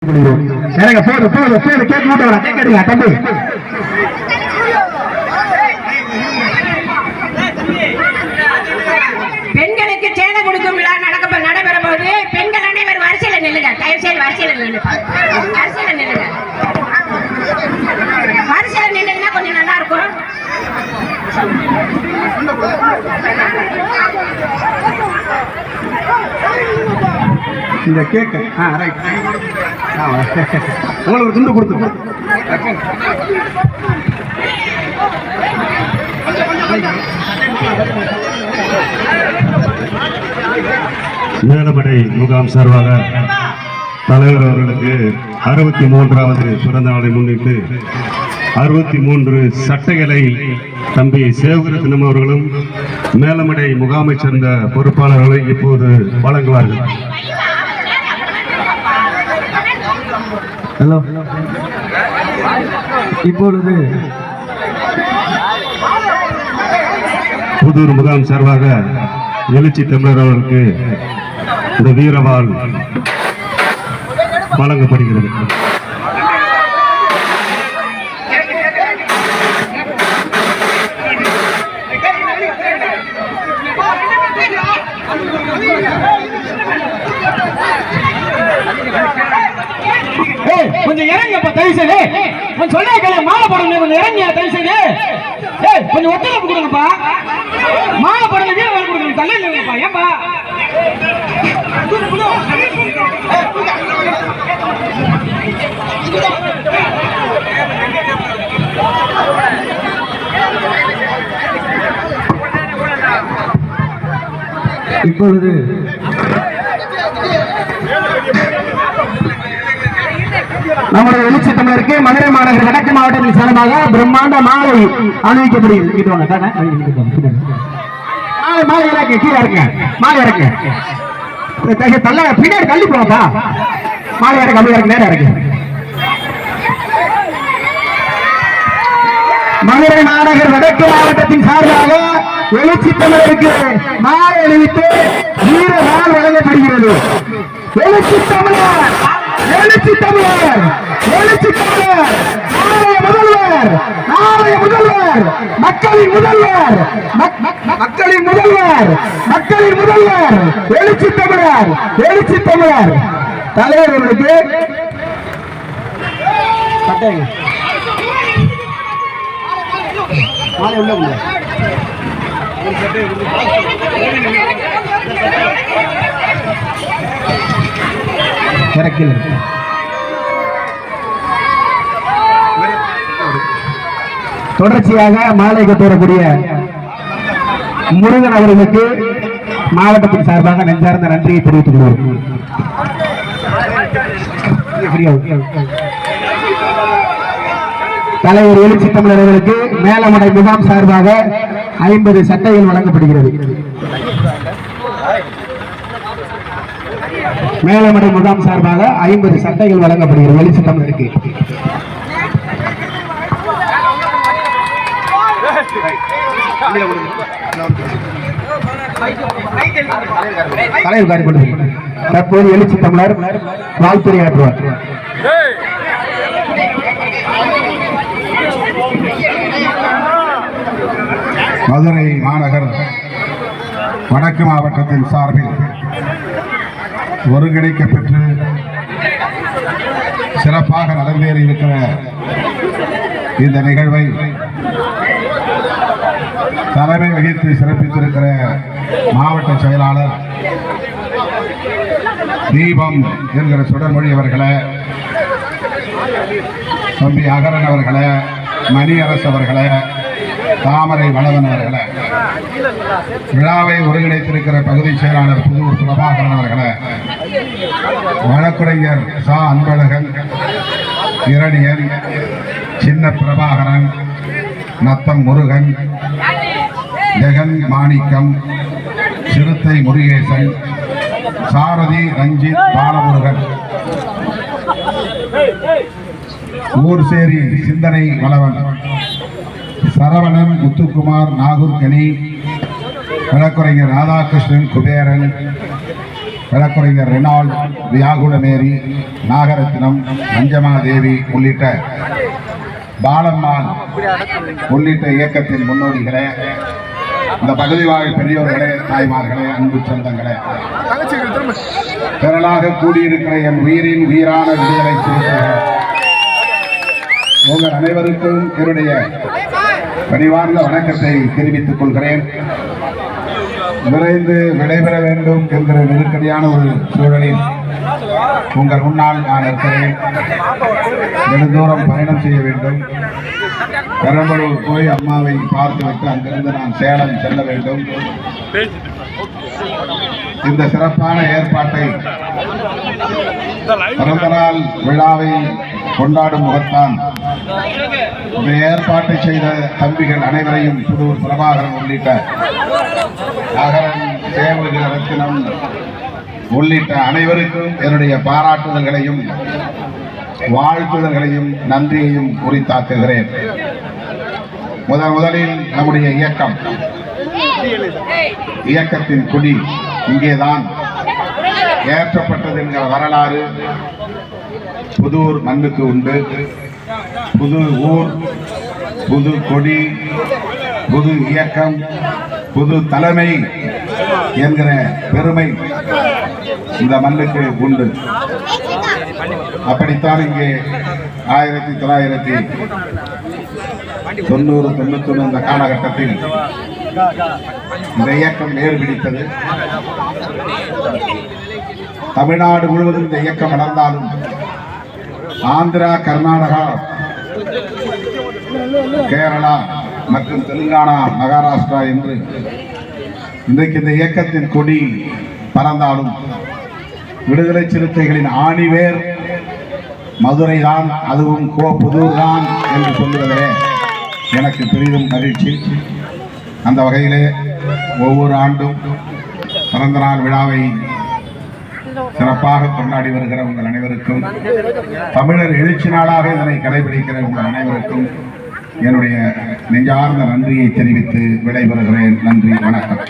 தெரிவித்துக் கொள்கிறோம். கேட்டு விட்டு தம்பி. பெண்களுக்கு சேலை கொடுக்கும் விழா நடைபெற போது பெண்கள் அனைவரும் வரிசையில் நில்லுங்க. தயவு செய்து வரிசையில் நில்லுங்க. வரிசையில் நின்றுங்கன்னா கொஞ்சம் நல்லா இருக்கும். இந்த கேக்கு உங்களுக்கு துண்டு கொடுத்து மேலமடை முகாம் சார்பாக தலைவர் அவர்களுக்கு 63வது பிறந்த நாளை முன்னிட்டு 63 சட்டைகளை தம்பி சேவகரத்னம் அவர்களும் மேலமடை முகாமை சேர்ந்த பொறுப்பாளர்களை இப்போது வழங்குவார்கள். ஹலோ, இப்பொழுது புதூர் முகாம் சார்பாக எழுச்சி தமிழர் அவர்களுக்கு இந்த வீரவாள் வழங்கப்படுகிறது. கொஞ்சம் இறங்கப்பா தயவு செய்து. கொஞ்சம் சொல்ல மாலை போடுங்க. கொஞ்சம் இறங்கியா தயவு செய்து. கொஞ்சம் ஒத்துழைப்பு கொடுங்கப்பா. மாலை போடுங்க. வீரவாள் கொடுங்க. தள்ளி இல்லைங்கப்பா. ஏன்பா இப்பொழுது நம்முடைய எழுச்சி தமிழருக்கு மதுரை மாநகர் வடக்கு மாவட்டத்தின் சார்பாக பிரம்மாண்ட மாலை அணிவிக்கப்படுகிறது. மாலை இறக்கு, கீழே இறங்க. மாலை இறக்கு. பின்னாடி தள்ளி போப்பா. மாலை இறக்கு, அப்படி இறக்கு, நேரம் இறக்கு. மதுரை மாநகர் வடக்கு மாவட்டத்தின் சார்பாக எழுச்சி தமிழருக்கு மாலை அணிவித்து வீரவாள் வழங்கப்படுகிறது. எழுச்சி தமிழர், எழுச்சி தமிழர், எழுச்சி தமிழர், நாளைய முதல்வர், நாளைய முதல்வர், மக்களின் முதல்வர், மக்களின் முதல்வர், மக்களின் முதல்வர், எழுச்சி தமிழர், எழுச்சி தமிழர் தலைவர் அவர்களுக்கு தொடர்ச்சியாக மாலை கொண்டுவரக்கூடிய முருகன் அவர்களுக்கு மாவட்டத்தின் சார்பாக நெஞ்சார்ந்த நன்றியை தெரிவித்துக் கொள்வோம். தலைவர் எழுச்சி தமிழர் அவர்களுக்கு மேலமடை முகாம் சார்பாக 50 சட்டைகள் வழங்கப்படுகிறது. மேலமடை முகாம் சார்பாக 50 சட்டைகள் வழங்கப்படுகிறது எழுச்சி தமிழருக்கு. தலைவர் காரிக்கொண்டு தற்போது எழுச்சி தமிழர் வாழ்த்துரையாற்றுவார். மதுரை மாநகர் வடக்கு மாவட்டத்தின் சார்பில் ஒருங்கிணைக்கப்பெற்று சிறப்பாக நடந்தேறி இருக்கிற இந்த நிகழ்வை தலைமை வகித்து சிறப்பித்திருக்கிற மாவட்ட செயலாளர் தீபம் என்கிற சுடர்மொழி அவர்களை, தம்பி அகரன் அவர்களை, மணியரசு அவர்களை, தாமரை வளவன் அவர்களை, விழாவை ஒருங்கிணைத்திருக்கிற பகுதி செயலாளர் புதூர் பிரபாகரன் அவர்களை, வழக்குரைஞர் சா அன்பழகன், இரணியன், சின்ன பிரபாகரன், நத்தம் முருகன், ஜெகன் மாணிக்கம், சிறுத்தை முருகேசன், சாரதி ரஞ்சித் பாலமுருகன், ஊர்சேரி சிந்தனை வளவன், சரவணன், முத்துக்குமார், நாகூர்கனி, வழக்குரைஞர் ராதாகிருஷ்ணன், குபேரன், வழக்குரைஞர் ரெனால்ட், வியாகுலமேரி, நாகரத்னம், நஞ்சமாதேவி உள்ளிட்ட பாலம்மாள் உள்ளிட்ட இயக்கத்தின் முன்னோடிகளே, இந்த பகுதி வாழ் பெரியோர்களே, தாய்மார்களே, அன்பு சொந்தங்களே, திரளாக கூடியிருக்கிற என் உயிரின் உயிரான விடுதலை சிறுத்தைகள், உங்கள் அனைவருக்கும் என்னுடைய பணிவார்ந்த வணக்கத்தை தெரிவித்துக் கொள்கிறேன். விரைந்து விடைபெற வேண்டும் என்கிற நெருக்கடியான ஒரு சூழலில் உங்கள் முன்னால் நான் இருக்கிறேன். நெடுந்தூரம் பயணம் செய்ய வேண்டும். பெரம்பலூர் போய் அம்மாவை பார்த்துவிட்டு அங்கிருந்து நான் சேலம் செல்ல வேண்டும். இந்த சிறப்பான ஏற்பாட்டை, பிறந்த நாள் விழாவை கொண்டாடும் முகத்தான் இந்த ஏற்பாட்டை செய்த தம்பிகள் அனைவரையும், புதூர் பிரபாகரன் உள்ளிட்ட நகரன், சேவக ரத்தினம் உள்ளிட்ட அனைவருக்கும் என்னுடைய பாராட்டுதல்களையும் வாழ்த்துதல்களையும் நன்றியையும் உரித்தாக்குகிறேன். முதலில் நம்முடைய இயக்கத்தின் கொடி இங்கேதான் ஏற்றப்பட்டது என்கிற வரலாறு புதூர் மண்ணுக்கு உண்டு. புது ஊர், புது கொடி, புது இயக்கம், புது தலைமை என்கிற பெருமை இந்த மண்ணுக்கு உண்டு. அப்படித்தான் இங்கே 1990-91 இந்த காலகட்டத்தில் இந்த இயக்கம் நேர் பிடித்தது. தமிழ்நாடு முழுவதும் இந்த இயக்கம் வளர்ந்தாலும் ஆந்திரா, கர்நாடகா, கேரளா மற்றும் தெலுங்கானா, மகாராஷ்டிரா என்று இன்றைக்கு இந்த இயக்கத்தின் கொடி பறந்தாலும் விடுதலை சிறுத்தைகளின் ஆணிவேர் மதுரை தான், அதுவும் புதூர் தான் என்று சொல்லுவதே எனக்கு பெரிதும் மகிழ்ச்சி. அந்த வகையிலே ஒவ்வொரு ஆண்டும் பிறந்த நாள் விழாவை சிறப்பாக கொண்டாடி வருகிற உங்கள் அனைவருக்கும், தமிழர் எழுச்சி நாளாக இதனை கடைபிடிக்கிற உங்கள் அனைவருக்கும் என்னுடைய நெஞ்சார்ந்த நன்றியை தெரிவித்து விடைபெறுகிறேன். நன்றி, வணக்கம்.